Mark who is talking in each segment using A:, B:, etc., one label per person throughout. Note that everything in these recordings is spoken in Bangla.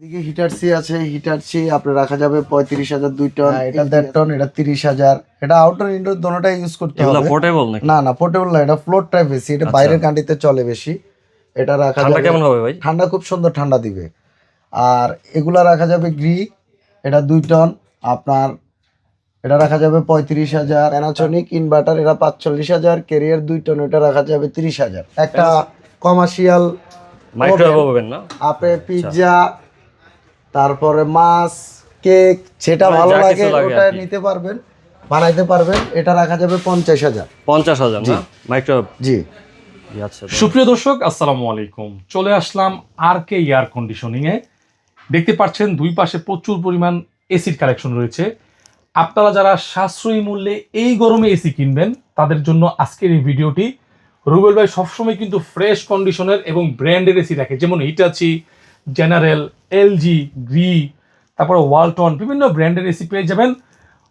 A: এদিকে হিটার সি আছে, হিটার সি আপনার রাখা যাবে 35,000 2 টন, এটা 1.5 টন, এটা 30,000। এটা আউটডোর ইনডোর দোনোটাই ইউজ করতে
B: এগুলা
A: হবে।
B: পোর্টেবল নাকি?
A: না পোর্টেবল না, এটা ফ্লোর টাইপ এসি, এটা বাইরের কান্ট্রিতে চলে বেশি। এটা রাখা
B: ঠান্ডা
A: যাবে
B: কেমন হবে ভাই?
A: ঠান্ডা খুব সুন্দর ঠান্ডা দিবে। আর এগুলা রাখা যাবে গ্রি, এটা 2 টন আপনার, এটা রাখা যাবে 35,000। প্যানাসোনিক ইনভার্টার এটা 45,000, ক্যারিয়ার 2 টন, এটা রাখা যাবে 30,000। একটা কমার্শিয়াল
B: মাইক্রোওয়েভ ওভেন না?
A: আপনি পিৎজা, তারপরে মাছ, কেক, যেটা
B: মানে
A: ভালো
B: যা
A: লাগে
B: কিছু লাগে
A: ওটা
B: আর কি।
A: নিতে পারবেন, বানাইতে পারবেন। এটা রাখা যাবে 50,000।
B: 50,000 না মাইক্রোওয়েভ?
A: জি।
B: আচ্ছা,
C: সুপ্রিয় দর্শক, আসসালামু আলাইকুম। চলে আসলাম আর.কে এয়ার কন্ডিশনিং এ। দেখতে পাচ্ছেন দুই পাশে প্রচুর পরিমাণ এসির কালেকশন রয়েছে। আপনারা যারা সাশ্রয়ী মূল্যে এই গরমে এসি কিনবেন তাদের জন্য আজকের এই ভিডিওটি। রুবেল ভাই সবসময় কিন্তু ফ্রেশ কন্ডিশনের এবং ব্র্যান্ডের এসি রাখে, যেমন হিটাচি, জেনারেল, এলজি, গ্রি, তারপরে ওয়ালটন, বিভিন্ন ব্র্যান্ডের এসি পেয়ে যাবেন।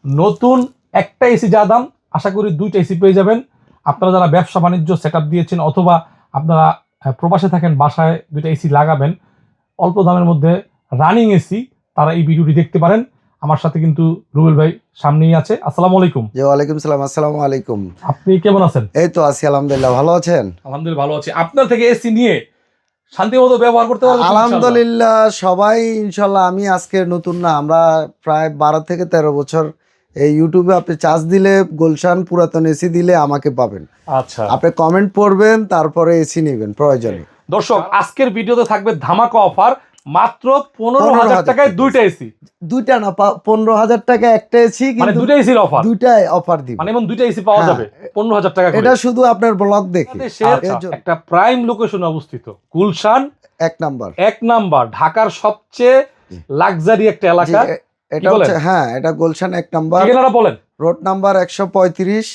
C: নতুন একটা এসি যা দাম, আশা করি দুইটা এসি পেয়ে যাবেন। আপনারা যারা ব্যবসা বাণিজ্য সেট আপ দিয়েছেন অথবা আপনারা প্রবাসে থাকেন, বাসায় দুইটা এসি লাগাবেন অল্প দামের মধ্যে রানিং এসি, তারা এই ভিডিওটি দেখতে পারেন। আমার সাথে কিন্তু রুবেল ভাই সামনেই আছে। আসসালামু আলাইকুম।
A: জি, ওয়ালাইকুম সালাম। আসসালামু আলাইকুম।
C: আপনি কেমন আছেন?
A: এই তো আছি আলহামদুলিল্লাহ, ভালো আছেন?
C: আলহামদুলিল্লাহ ভালো আছি। আপনার থেকে এসি নিয়ে শান্তি মতো ব্যবহার করতে পারবেন?
A: আলহামদুলিল্লাহ সবাই ইনশাল্লাহ। আমি আজকে নতুন না, আমরা প্রায় 12 থেকে 13 বছর এই ইউটিউবে আপনি চার্জ দিলে গুলশান পুরাতন এসি দিলে আমাকে পাবেন।
C: আচ্ছা
A: আপনি কমেন্ট পড়বেন, তারপরে এসি নেবেন প্রয়োজনে।
C: দর্শক, আজকের ভিডিওতে থাকবে ধামাকা অফার, মাত্র 15,000 টাকায় দুইটা এসি।
A: দুইটা না, 15,000 টাকা একটা এসি,
C: মানে
A: কিন্তু
C: দুইটা এসির অফার,
A: দুইটাই অফার দিব।
C: মানে এমন দুইটা এসি পাওয়া
A: হ্যাঁ।
C: যাবে 15,000 টাকা করে।
A: এটা শুধু আপনার ব্লগ দেখে।
C: দেশের একটা প্রাইম লোকেশনে অবস্থিত গুলশান
A: 1 নাম্বার,
C: 1 নাম্বার, ঢাকার সবচেয়ে লাক্সারি একটা এলাকা।
A: এটা হচ্ছে, হ্যাঁ এটা গুলশান 1 নাম্বার,
C: ঠিকানাটা বলেন।
A: রোড নাম্বার 135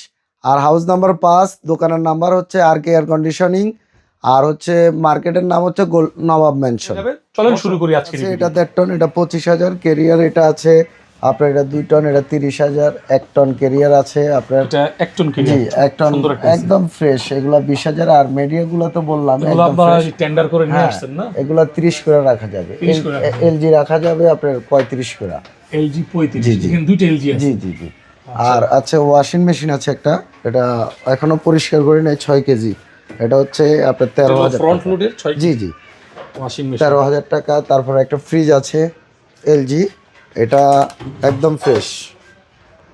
A: আর হাউস নাম্বার 5। দোকানের নাম্বার হচ্ছে আর.কে এয়ার কন্ডিশনিং, আর হচ্ছে মার্কেটের নাম হচ্ছে নবাব মেনশন।
C: চলেন শুরু করি আজকে।
A: এটা 1.5 টন, এটা 25,000। ক্যারিয়ার এটা আছে আপনার, এটা 2 টন, এটা 30,000। 1 টন ক্যারিয়ার আছে আপনার,
C: এটা 1 টন
A: জি 1 টন একদম ফ্রেশ। এগুলা 20,000। আর মিডিয়াগুলো তো বললাম
C: এগুলো আপনারা টেন্ডার করে নিয়ে আসছেন না?
A: এগুলা 30 করে রাখা যাবে। এলজি রাখা যাবে আপনার 35 করে।
C: এলজি 35, এখানে দুইটা এলজি আছে।
A: জি জি জি। আর আছে ওয়াশিং মেশিন আছে একটা, এটা এখনো পরিষ্কার করি নাই, 6 কেজি। এটা হচ্ছে আপনার 13,000
C: ফ্রন্ট লোডের 6
A: জি জি,
C: ওয়াশিং মেশিন
A: 13,000 টাকা। তারপরে একটা ফ্রিজ আছে এলজি, এটা একদম ফ্রেশ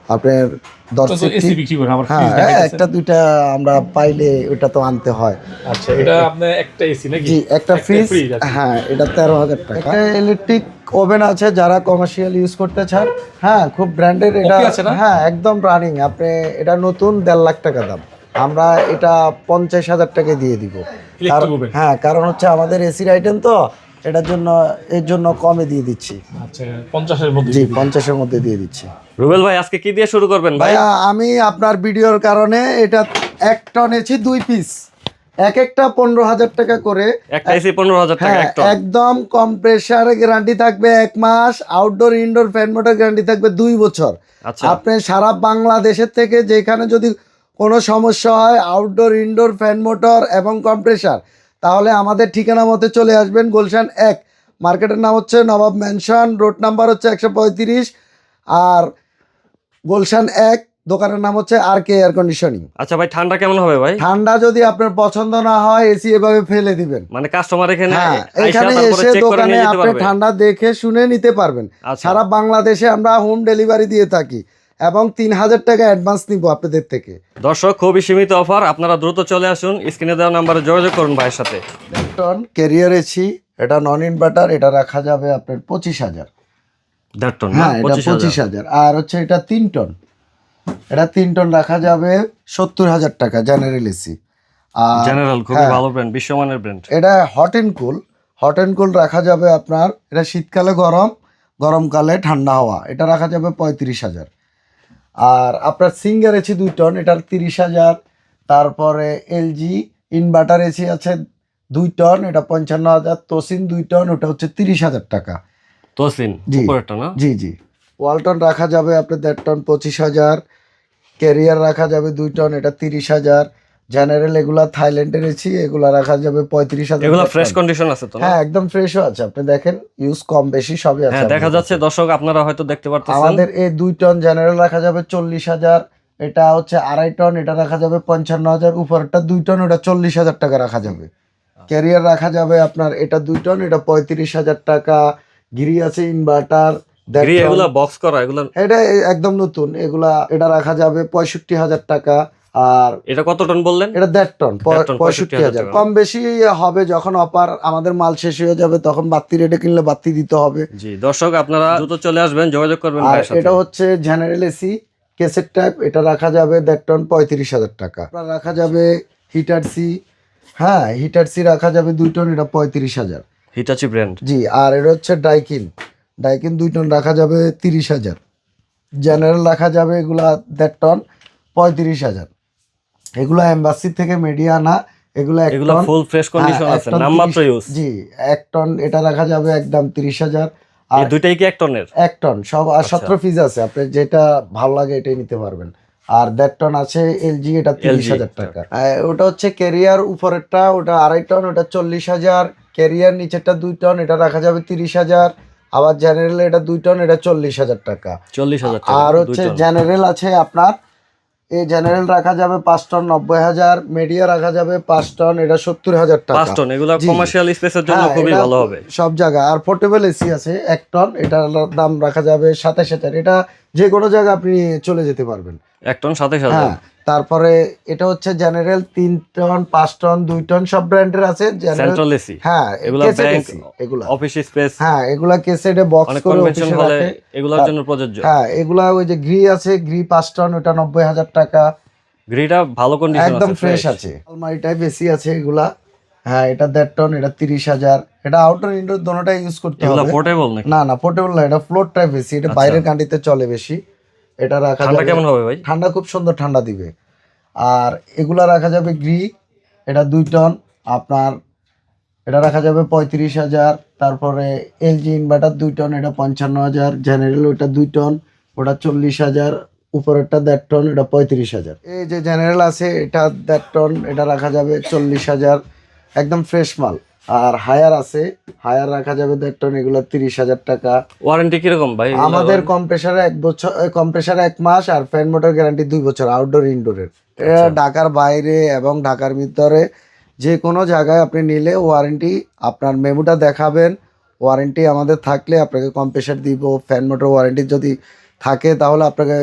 A: আপনার 10
C: এসি
A: সিফটি।
C: বিক্রি করেন আবার?
A: হ্যাঁ, একটা দুইটা আমরা পাইলে ওটা তো আনতে হয়।
C: আচ্ছা, এটা আপনার একটা এসি নাকি?
A: জি, একটা ফ্রিজ। হ্যাঁ, এটা 13,000 টাকা। একটা ইলেকট্রিক ওভেন আছে যারা কমার্শিয়াল ইউজ করতে চান। হ্যাঁ, খুব ব্র্যান্ডেড এটা। হ্যাঁ, একদম রানিং। আপনি এটা নতুন 1.5 লাখ টাকা দাম, আমরা এটা 50,000 টাকা দিয়ে দিব। হ্যাঁ, কারণ হচ্ছে আমাদের এসির আইটেম তো, এটার জন্য এর জন্য কমে দিয়ে দিচ্ছি।
C: আচ্ছা, 50 এর মধ্যে?
A: জি, 50 এর মধ্যে দিয়ে দিচ্ছি।
B: রুবেল ভাই আজকে কি দিয়ে শুরু করবেন ভাই?
A: আমি আপনার ভিডিওর কারণে এটা 1 টন এসি 2 পিস, একটা 15,000 টাকা করে।
B: একটা এসি 15,000 টাকা এক টন।
A: একদম কম্প্রেসার গ্যারান্টি থাকবে 1 মাস, outdoor indoor fan motor guarantee থাকবে 2 বছর।
B: আচ্ছা,
A: আপনি সারা বাংলাদেশের থেকে যেখানে যদি কোনো সমস্যা হয়, আউটডোর ইনডোর ফ্যান মোটর এবং কম্প্রেসার, তাহলে আমাদের ঠিকানা মতে চলে আসবেন। গুলশান 1, মার্কেটের নাম হচ্ছে নবাব মেনশন, রোড নাম্বার হচ্ছে 135, আর গুলশান 1, দোকানের নাম হচ্ছে আর.কে এয়ার কন্ডিশনিং।
B: আচ্ছা ভাই, ঠান্ডা কেমন হবে ভাই?
A: ঠান্ডা যদি আপনার পছন্দ না হয়, এসি এভাবে ফেলে দিবেন।
B: মানে কাস্টমার এখানে
A: এখানে এসে দোকানে আপনি ঠান্ডা দেখে শুনে নিতে পারবেন। সারা বাংলাদেশে আমরা হোম ডেলিভারি দিয়ে থাকি এবং 3,000 টাকা অ্যাডভান্স নিব আপনাদের থেকে।
B: দর্শক, খুবই সীমিত অফার, আপনারা দ্রুত চলে আসুন, স্ক্রিনে দেওয়া নাম্বারে যোগাযোগ করুন ভাইয়ের সাথে।
A: টন ক্যারিয়ার এসি, এটা নন ইনভার্টার, এটা রাখা যাবে আপনার 25,000।
B: 1.5 টন?
A: হ্যাঁ, এটা 25,000। আর হচ্ছে এটা 3 টন, এটা 3 টন রাখা যাবে 70,000 টাকা, জেনারেল এসি।
B: জেনারেল খুবই ভালো ব্র্যান্ড, বিশ্বমানের ব্র্যান্ড।
A: এটা হট এন্ড কুল রাখা যাবে আপনার, এটা শীতকালে গরম, গরমকালে ঠান্ডা হওয়া, এটা রাখা যাবে 35,000। আর আপনার সিঙ্গার এসি 2 টন, এটার 30,000। তারপরে এলজি ইনভার্টার এসি আছে 2 টন, এটা 55,000। তোসিন 2 টন, ওটা হচ্ছে 30,000 টাকা।
B: তোসিন উপরেরটা না?
A: জি জি। ওয়ালটন রাখা যাবে আপনার 1.5 টন 25,000। ক্যারিয়ার রাখা যাবে 2 টন, এটা 30,000। জেনারেল এগুলা থাইল্যান্ডের এসি, এগুলা রাখা যাবে 35,000।
B: এগুলো ফ্রেশ কন্ডিশন আছে তো না?
A: হ্যাঁ একদম ফ্রেশও আছে, আপনি দেখেন ইউজ কম বেশি সবই আছে।
B: হ্যাঁ দেখা যাচ্ছে দর্শক, আপনারা হয়তো দেখতে পারতেছেন।
A: আমাদের এই 2 টন জেনারেল রাখা যাবে 40,000, এটা হচ্ছে 2.5 টন, এটা রাখা যাবে 55,000, উপরটা 2 টন, ওটা 40,000 টাকা রাখা যাবে। ক্যারিয়ার রাখা যাবে আপনার, এটা 2 টন, এটা 35,000 টাকা। গিরি আছে ইনভার্টার,
B: এগুলা বক্স করা, এগুলা
A: এটা একদম নতুন, এগুলা এটা রাখা যাবে 65,000 টাকা। আর
B: এটা কত টন বললেন?
A: এটা 1.5 টন,
B: 1.5
A: 65,000। কম বেশি হবে যখন অপার আমাদের মাল শেষ হয়ে যাবে, তখন বাড়তি রেটে কিনলে বাড়তি দিতে হবে।
B: জি দর্শক, আপনারা দ্রুত চলে আসবেন, যোগাযোগ করবেন
A: আর
B: ভাইয়ের সাথে।
A: এটা হচ্ছে জেনারেল এসি কেসেট টাইপ, এটা রাখা যাবে 1.5 টন, 35,000 টাকা। রাখা যাবে হিটার সি, হ্যাঁ হিটার সি রাখা যাবে 2 টন, এটা 35,000।
B: Hitachi brand.
A: জি, আর এটা হচ্ছে ডাইকিন, ডাইকিন 2 টন রাখা যাবে 30,000। জেনারেল রাখা যাবে এগুলা 1.5 টন, 35,000। এগুলা এম্বাসি থেকে মিডিয়া না, এগুলা 1
B: এগুলা
A: টন,
B: ফুল ফ্রেশ কন্ডিশন
A: হ্যাঁ,
B: আছে,
A: 1 টন
B: নামমাত্র
A: 30
B: ইউজ।
A: জি 1 টন, এটা রাখা যাবে একদম 30,000।
B: এই
A: আর
B: দুইটাই কি 1 টনের?
A: 1 টন সব, আর 17 পিস আছে, আপনি যেটা ভালো লাগে এটাই নিতে পারবেন। আর 1.5 টন আছে এলজি, এটা 30,000 টাকা। ওটা হচ্ছে ক্যারিয়ার উপরেরটা, ওটা 2.5 টন, ওটা 40,000। ক্যারিয়ার নিচেরটা 2 টন, এটা রাখা যাবে 30,000। আবার জেনারেল এটা 2 টন, এটা 40,000 টাকা।
B: 40,000 টাকা।
A: আর হচ্ছে জেনারেল আছে আপনার, এই জেনারেল রাখা যাবে 5 টন, 90,000। মিডিয়া রাখা যাবে 5 টন, এটা 70,000 টাকা।
B: 5 টন, এগুলা
A: জি।
B: কমার্শিয়াল স্পেসের জন্য
A: হ্যাঁ,
B: খুবই
A: এটা
B: ভালো হবে
A: সব জায়গায়। আর পোর্টেবল এসি আছে 1 টন, এটার দাম রাখা যাবে 27,000। এটা যে কোনো জায়গায় আপনি চলে যেতে পারবেন।
B: 1 টন 27,000।
A: হ্যাঁ, তারপরে এটা হচ্ছে জেনারেল 3 টন, 5 টন, 2 টন, সব ব্র্যান্ডের আছে জেনারেল।
B: সেন্ট্রাল এসি,
A: হ্যাঁ
B: এগুলা
A: কেসেট
B: ব্যাংক,
A: এসি, এগুলা
B: অফিস স্পেস,
A: হ্যাঁ এগুলা কেসেটে বক্স
B: অনেক
A: করে
B: কনভেনশন
A: অফিসে
B: হলে
A: রাখে।
B: এগুলোর জন্য প্রযোজ্য।
A: হ্যাঁ এগুলা ওই যে গ্রি আছে, গ্রি 5 টন, ওটা 90,000 টাকা।
B: গ্রিটা ভালো কন্ডিশন আছে,
A: একদম ফ্রেশ আছে। আলমারি টাইপ এসি আছে এগুলা, হ্যাঁ এটা 1.5 টন, এটা 30,000। এটা আউটডোর ইনডোর দোনোটাই ইউজ করতে
B: এগুলা
A: হবে।
B: পোর্টেবল নাকি?
A: না না পোর্টেবল না, এটা ফ্লোর টাইপ এসি, এটা বাইরের কান্ট্রিতে চলে বেশি। এটা রাখা
B: ঠান্ডা
A: যাবে,
B: কেমন হবে ভাই?
A: ঠান্ডা খুব সুন্দর ঠান্ডা দিবে। আর এগুলা রাখা যাবে গ্রি, এটা 2 টন আপনার, এটা রাখা যাবে 35,000। তারপরে এলজি ইনভার্টার 2 টন, এটা 55,000। জেনারেল ওটা 2 টন, ওটা 40,000। উপরেরটা 1.5 টন, এটা 35,000। এই যে জেনারেল আছে এটা 1.5 টন, এটা রাখা যাবে 40,000, একদম ফ্রেশ মাল। আর হায়ার আছে, হায়ার রাখা যাবে 1.5 টন, এগুলো 30,000 টাকা।
B: ওয়ারেন্টি কিরকম ভাই?
A: আমাদের কম্প্রেসারে 1 বছর, কম্প্রেসারে 1 মাস, আর ফ্যান মোটর গ্যারান্টি 2 বছর আউটডোর ইনডোরের। এটা ঢাকার বাইরে এবং ঢাকার ভিতরে যে কোনো জায়গায় আপনি নিলে ওয়ারেন্টি, আপনার মেমোটা দেখাবেন, ওয়ারেন্টি আমাদের থাকলে আপনাকে কম্প্রেসার দিব। ফ্যান মোটর ওয়ারেন্টি যদি থাকে তাহলে আপনাকে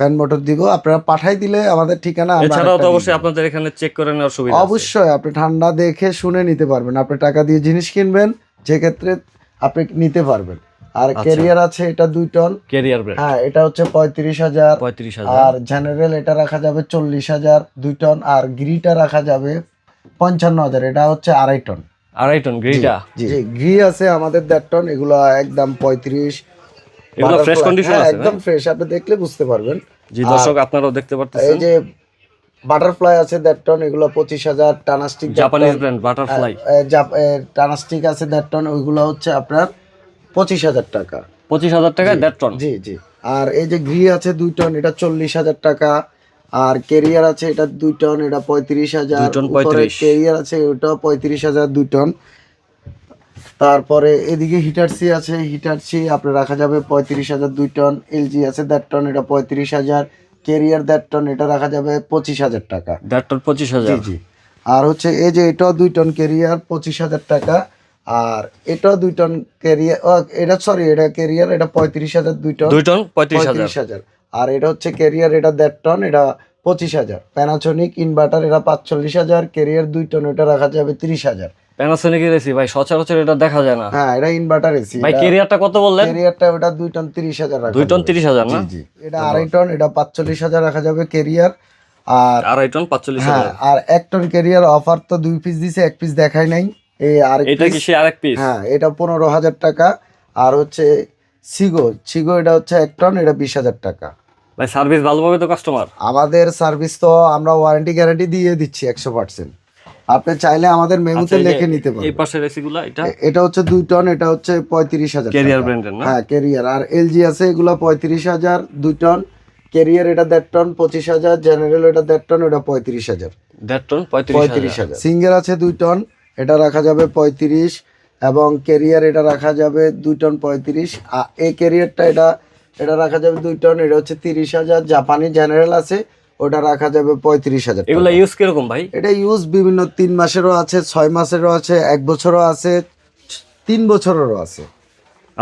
A: ফ্যান মোটর দিব, আপনারা পাঠাই দিলে আমাদের ঠিকানা।
B: এছাড়াও তো অবশ্যই আপনাদের এখানে চেক করে নেওয়ার সুবিধা আছে।
A: অবশ্যই আপনি ঠান্ডা দেখে শুনে নিতে পারবেন, আপনি টাকা দিয়ে জিনিস কিনবেন, যে ক্ষেত্রে আপনি নিতে পারবেন। আর ক্যারিয়ার আছে এটা 2 টন,
B: ক্যারিয়ার ব্র্যান্ড,
A: হ্যাঁ এটা হচ্ছে 35,000।
B: 35,000।
A: আর জেনারেল এটা রাখা যাবে 40,000, 2 টন। আর গ্রিটা রাখা যাবে 55,000, এটা হচ্ছে 2.5 টন।
B: 2.5 টন গ্রিটা।
A: জি গ্রি আছে আমাদের 1.5 টন, এগুলো একদম 35।
B: এগুলো ফ্রেশ কন্ডিশন আছে,
A: একদম ফ্রেশ, আপনি দেখলে বুঝতে পারবেন।
B: জি দর্শক, আপনারাও দেখতে
A: এই
B: পারতেছেন।
A: যে বাটারফ্লাই আছে 1.5 টন, এগুলো 25,000। টানাস্টিক
B: জাপানিজ ব্র্যান্ড বাটারফ্লাই,
A: টানাস্টিক আছে 1.5 টন, ওইগুলো হচ্ছে আপনার 25,000 টাকা।
B: 25,000 টাকায় 1.5 টন।
A: জি জি। আর এই যে গ্রি আছে 2 টন, এটা 40,000 টাকা। আর ক্যারিয়ার আছে এটা 2 টন, এটা 35,000।
B: 2 টন 35।
A: ক্যারিয়ার আছে ওটা 35,000, 2 টন। তারপরে এদিকে হিটারসি আছে, হিটারসি আপনার রাখা যাবে 35,000, 2 টন। এলজি আছে 1.5 টন, এটা 35,000। ক্যারিয়ার 1.5 টন, এটা রাখা যাবে 25,000 টাকা।
B: 1.5 টন 25,000।
A: জি। আর হচ্ছে এই যে এটাও 2 টন ক্যারিয়ার, 25,000 টাকা। আর এটাও 2 টন ক্যারিয়ার, এটা সরি এটা ক্যারিয়ার, এটা 35,000, 2 টন।
B: 2 টন 35,000।
A: 35,000। আর এটা হচ্ছে ক্যারিয়ার, এটা 1.5 টন, এটা 25,000। প্যানাসোনিক ইনভার্টার এটা 45,000। ক্যারিয়ার 2 টন, এটা রাখা যাবে 30,000।
B: প্যানাসোনিকের এসি ভাই সচরাচর এটা দেখা যায় না।
A: হ্যাঁ এটা ইনভার্টার এসি।
B: ভাই ক্যারিয়ারটা কত বললেন?
A: ক্যারিয়ারটা ওটা 2 টন 30,000 রাখা
B: 2 টন
A: যাবে।
B: 30,000 না?
A: জি এটা 2.5 টন, এটা 45,000 রাখা যাবে ক্যারিয়ার। আর
B: 2.5 টন 45,000।
A: হ্যাঁ আর 1 টন ক্যারিয়ার অফার তো 2 পিস দিছে, 1 পিস দেখাই নাই। এই আর
B: এটা কি সে আরেক পিস?
A: হ্যাঁ এটা 15,000 টাকা। আর হচ্ছে সিগো এটা হচ্ছে 1 টন, এটা 20,000 টাকা।
B: ভাই সার্ভিস ভালো পাবে তো কাস্টমার?
A: আমাদের সার্ভিস তো আমরা ওয়ারেন্টি গ্যারান্টি দিয়ে দিচ্ছি 100%। আপনি চাইলে আমাদের মেমোতে লিখে নিতে
B: এই
A: পারবেন।
B: পাশের এসিগুলা
A: এটা হচ্ছে 2 টন, এটা হচ্ছে 35,000
B: ক্যারিয়ার
A: টাকা।
B: ব্র্যান্ডের না?
A: হ্যাঁ ক্যারিয়ার। আর এলজি আছে এগুলো 35,000, 2 টন। ক্যারিয়ার এটা 1.5 টন 25,000, জেনারেল এটা 1.5 টন, এটা 35,000।
B: 1.5 টন
A: 35,000। সিঙ্গেল আছে 2 টন, এটা রাখা যাবে 35, এবং ক্যারিয়ার এটা রাখা যাবে 2 টন 35। এই ক্যারিয়ারটা এটা রাখা যাবে 2 টন, এটা হচ্ছে 30,000। জাপানি জেনারেল আছে, ওটা রাখা যাবে 35,000।
B: এগুলা ইউজ কিরকম ভাই?
A: এটা ইউজ বিভিন্ন 3 মাসেরও আছে, 6 মাসেরও আছে, 1 বছরও আছে, 3 বছরেরও আছে।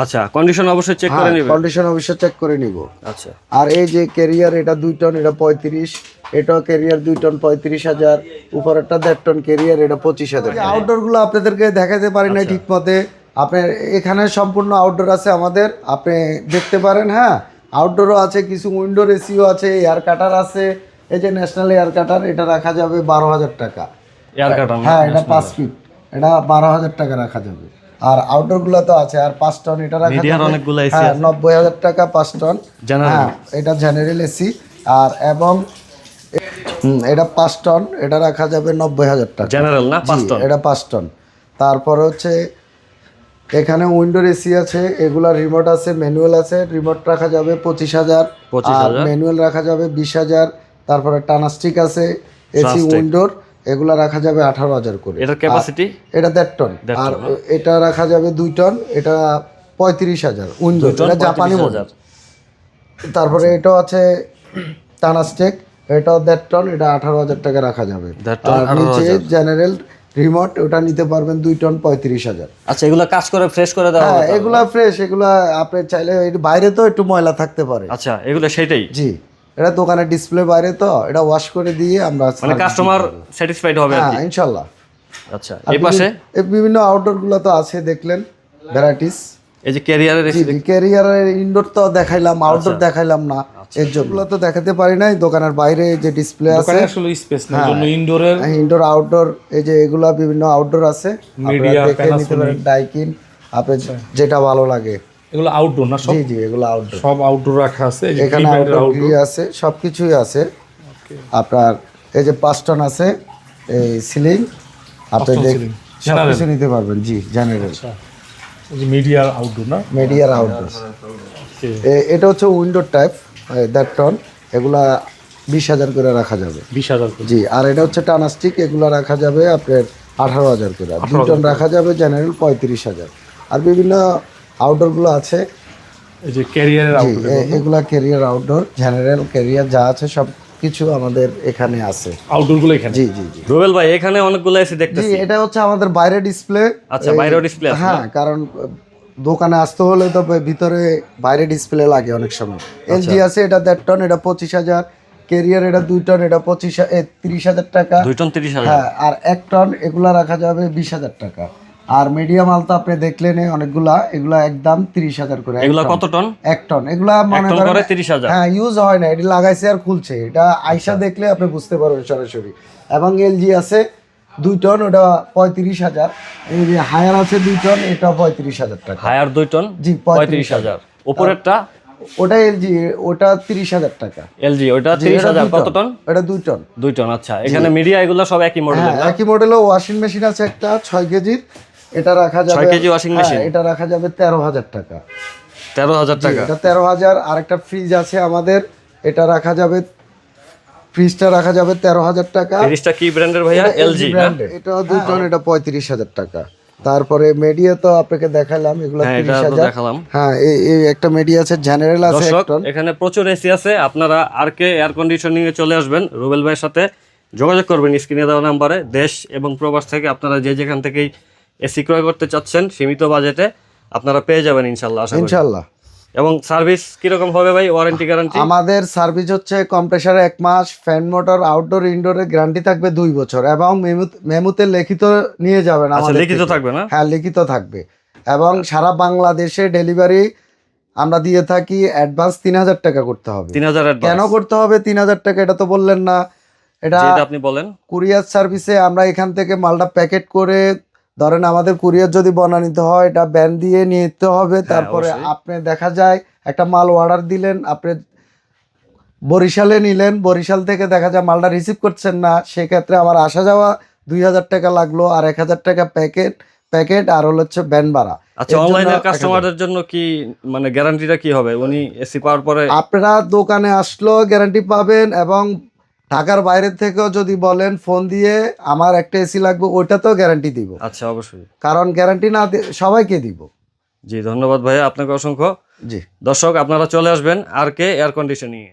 B: আচ্ছা, কন্ডিশন অবশ্যই চেক করে নেবেন।
A: কন্ডিশন অবশ্যই চেক করে নিব।
B: আচ্ছা,
A: আর এই যে ক্যারিয়ার এটা 2 টন, এটা 35, এটাও ক্যারিয়ার 2 টন 35,000, উপরেরটা 1.5 টন ক্যারিয়ার, এটা 25,000। আউটডোর গুলো আপনাদেরকে দেখাতে পারি না ঠিক মতে, আপনার এখানে সম্পূর্ণ আউটডোর আছে আমাদের, আপনি দেখতে পারেন। হ্যাঁ, আউটডোরও আছে, কিছু উইন্ডোর এসিও আছে, এয়ার কাটার আছে। এই যে ন্যাশনাল এয়ার কাটার, এটা রাখা যাবে 12,000 টাকা।
B: এয়ার কাটার?
A: হ্যাঁ, এটা 5 ফিট, এটা 12,000 টাকা রাখা যাবে। আর আউটডোর গুলো তো আছে। আর 5 টন এটা রাখা
B: মিডিয়ার
A: যাবে,
B: অনেকগুলো এসি
A: হ্যাঁ,
B: আছে।
A: 90,000 টাকা 5 টন।
B: জেনারেল?
A: এটা জেনারেল এসি। আর এবং এটা 5 টন, এটা রাখা যাবে 90,000 টাকা।
B: জেনারেল না? 5 টন?
A: এটা 5 টন। তারপরে হচ্ছে এখানে উইন্ডোর এসি আছে, এগুলা রিমোট আছে, ম্যানুয়াল আছে। রিমোট রাখা যাবে 25,000, আর ম্যানুয়াল রাখা যাবে 20,000। তারপরে টানাস্টিক আছে, এসি উইন্ডোর, এগুলা রাখা যাবে 18,000 করে।
B: এটার ক্যাপাসিটি?
A: এটা 1.5 টন। আর এটা রাখা যাবে 2 টন, এটা 35,000 উইন্ডোর, এটা জাপানি মডেল। তারপরে এটাও আছে টানাস্টেক, এটাও 1.5 টন, এটা 18,000 টাকা রাখা যাবে। আর নিচে জেনারেল রিমোট, ওটা নিতে পারবেন 2 টন 35,000।
B: আচ্ছা, এগুলা কাজ করে ফ্রেশ করে দেওয়া?
A: হ্যাঁ, এগুলা ফ্রেশ, এগুলা আপনি চাইলে বাইরে তো একটু ময়লা থাকতে পারে।
B: আচ্ছা, এগুলো সেটাই?
A: জি, এটা দোকানের ডিসপ্লে বাইরে, তো এটা ওয়াশ করে দিয়ে আমরা
B: মানে কাস্টমার স্যাটিসফাইড হবে?
A: হ্যাঁ, ইনশাআল্লাহ।
B: আচ্ছা, এই পাশে
A: বিভিন্ন আউটডোর গুলো তো আছে, দেখলেন ভ্যারাইটিস।
B: এই যে ক্যারিয়ারের?
A: ক্যারিয়ারের ইনডোর তো দেখাইলাম, আউটডোর দেখাইলাম না। এর জন্য তো দেখাতে পারি নাই। দোকানের বাইরে যে ডিসপ্লে আছে,
C: দোকানে আসলে স্পেস নেই, জন্য ইনডোরের,
A: ইনডোর আউটডোর, এই যে এগুলা বিভিন্ন আউটডোর আছে,
C: মিডিয়া,
A: দেখে নিতে পারেন। ডাইকিন, আপনার যেটা ভালো লাগে।
C: এগুলো আউটডোর না সব?
A: জি জি, এগুলো আউটডোর,
C: সব আউটডোর রাখা আছে।
A: এখানে আউটডোর আছে, সবকিছুই আছে। আপনার এই যে 5 টন আছে, এই সিলিং, আপনি সবকিছু নিতে পারবেন। জি, জেনারেল।
C: মিডিয়ার আউটডোর না?
A: মিডিয়ার আউটডোর। এটা হচ্ছে উইন্ডোর টাইপ, 1.5 টন, এগুলা 20,000 করে রাখা যাবে।
C: 20,000?
A: জি। আর এটা হচ্ছে টানাস্টিক, এগুলা রাখা যাবে আপনার 18,000 করে। 2 টন রাখা যাবে জেনারেল 35,000। আর বিভিন্ন আউটডোর গুলো আছে,
C: এই যে ক্যারিয়ারের আউটডোর,
A: এগুলা ক্যারিয়ার আউটডোর, জেনারেল ক্যারিয়ার যা আছে সব কিছু আমাদের এখানে আছে।
C: আউটডোর গুলো এখানে?
A: জি জি জি।
B: রুবেল ভাই, এখানে অনেকগুলো এসি দেখতেছি।
A: জি, এটা হচ্ছে আমাদের বাইরে ডিসপ্লে।
B: আচ্ছা, বাইরেও ডিসপ্লে আছে?
A: হ্যাঁ, কারণ দোকানে আসতে হলে তো ভিতরে বাইরে ডিসপ্লে লাগে অনেক সময়। এলজি আছে, এটা 1.5 টন, এটা 25,000। ক্যারিয়ার এটা 2 টন, এটা 30,000 টাকা।
B: 2 টন 30,000?
A: হ্যাঁ, আর 1 টন এগুলা রাখা যাবে 20,000 টাকা। আর মিডিয়াম মাল তো আপনি দেখলেন অনেকগুলা, এগুলা একদম 30,000 করে।
B: এগুলা কত টন?
A: 1 টন। এগুলা মনে করেন
B: 30,000?
A: হ্যাঁ, ইউজ হয় না, এটা লাগাইছে আর খুলছে। এটা আইসা দেখলে আপনি বুঝতে পারবেন সরাসরি। এবং এলজি আছে 2 টন, ওটা 35,000। এই যে হায়ার আছে 2 টন, এটা 35,000 টাকা।
B: Haier 2 ton?
A: জি,
B: 35,000। উপরেরটা?
A: ওটা এলজি, ওটা 30,000 টাকা।
B: এলজি ওটা 30,000। কত টন?
A: এটা 2 টন।
B: 2 টন। আচ্ছা, এখানে মিডিয়া এগুলো সব একই মডেলের?
A: হ্যাঁ, একই মডেলের। ওয়াশিং মেশিন আছে একটা 6 কেজির, এটা রাখা যাবে
B: 6 কেজি ওয়াশিং মেশিন?
A: এটা রাখা যাবে 13,000 টাকা।
B: 13,000 টাকা?
A: এটা 13,000। আর একটা ফ্রিজ আছে আমাদের, এটা রাখা যাবে, ফ্রিজটা রাখা যাবে 13,000 টাকা।
B: ফ্রিজটা কি ব্র্যান্ডের ভাইয়া? এলজি না?
A: এটা 2 টন, এটা 35,000 টাকা। তারপরে মিডিয়া তো আপনাকে দেখালাম, এগুলো 30,000।
B: দেখালাম।
A: হ্যাঁ, এই একটা মিডিয়া আছে, জেনারেল আছে 1 টন।
B: এখানে প্রচুর এসি আছে। আপনারা আরকে এয়ার কন্ডিশনিং এ চলে আসবেন, রুবেল ভাইয়ের সাথে যোগাযোগ করবেন স্ক্রিনে দেওয়া নাম্বারে। দেশ এবং প্রবাস থেকে আপনারা যে যেখান থেকেই এসি ক্রয় করতে চাচ্ছেন সীমিত বাজেটে আপনারা পেয়ে যাবেন ইনশাআল্লাহ, আশা করি।
A: ইনশাআল্লাহ।
B: এবং সার্ভিস কিরকম হবে ভাই? Warranty guarantee?
A: আমাদের সার্ভিস হচ্ছে কম্প্রেসারে 1 মাস, ফ্যান মোটর, আউটডোর ইনডোরে গ্যারান্টি থাকবে 2 বছর, এবং মেমুতে লিখিত নিয়ে যাবেন।
B: আচ্ছা, লিখিত থাকবে না?
A: হ্যাঁ, লিখিত থাকবে। এবং সারা বাংলাদেশে ডেলিভারি আমরা দিয়ে থাকি। অ্যাডভান্স 3,000 টাকা করতে হবে।
B: 3,000
A: কেন করতে হবে 3,000 টাকা? এটা তো বললেন না। এটা
B: আপনি বলেন।
A: কুরিয়ার সার্ভিসে আমরা এখান থেকে মালটা প্যাকেট করে, ধরেন আমাদের কুরিয়ার যদি বনানিতে হয়, এটা ব্যান দিয়ে নিতে হবে। তারপরে আপনি দেখা যায় একটা মাল অর্ডার দিলেন, আপনি বরিশালে নিলেন, বরিশাল থেকে দেখা যায় মালটা রিসিভ করছেন না, সেক্ষেত্রে আমার আসা যাওয়া 2,000 টাকা লাগলো, আর 1,000 টাকা প্যাকেট আর হচ্ছে ব্যান ভাড়া।
B: আচ্ছা,
A: এর জন্য
B: অনলাইনের
A: 1000
B: কাস্টমারদের জন্য কি মানে গ্যারান্টিটা কি হবে? উনি এসি পাওয়ার পরে
A: আপনারা দোকানে আসলেও গ্যারান্টি পাবেন, এবং ঢাকার বাইরে থেকেও যদি বলেন ফোন দিয়ে আমার একটা এসি লাগবে, ওইটাতেও গ্যারান্টি দিব।
B: আচ্ছা, অবশ্যই।
A: কারণ গ্যারান্টি না সবাইকে দিব।
B: জি, ধন্যবাদ ভাইয়া, আপনাকে অসংখ্য।
A: জি।
B: দর্শক, আপনারা চলে আসবেন আর কে এয়ার কন্ডিশনিং এ।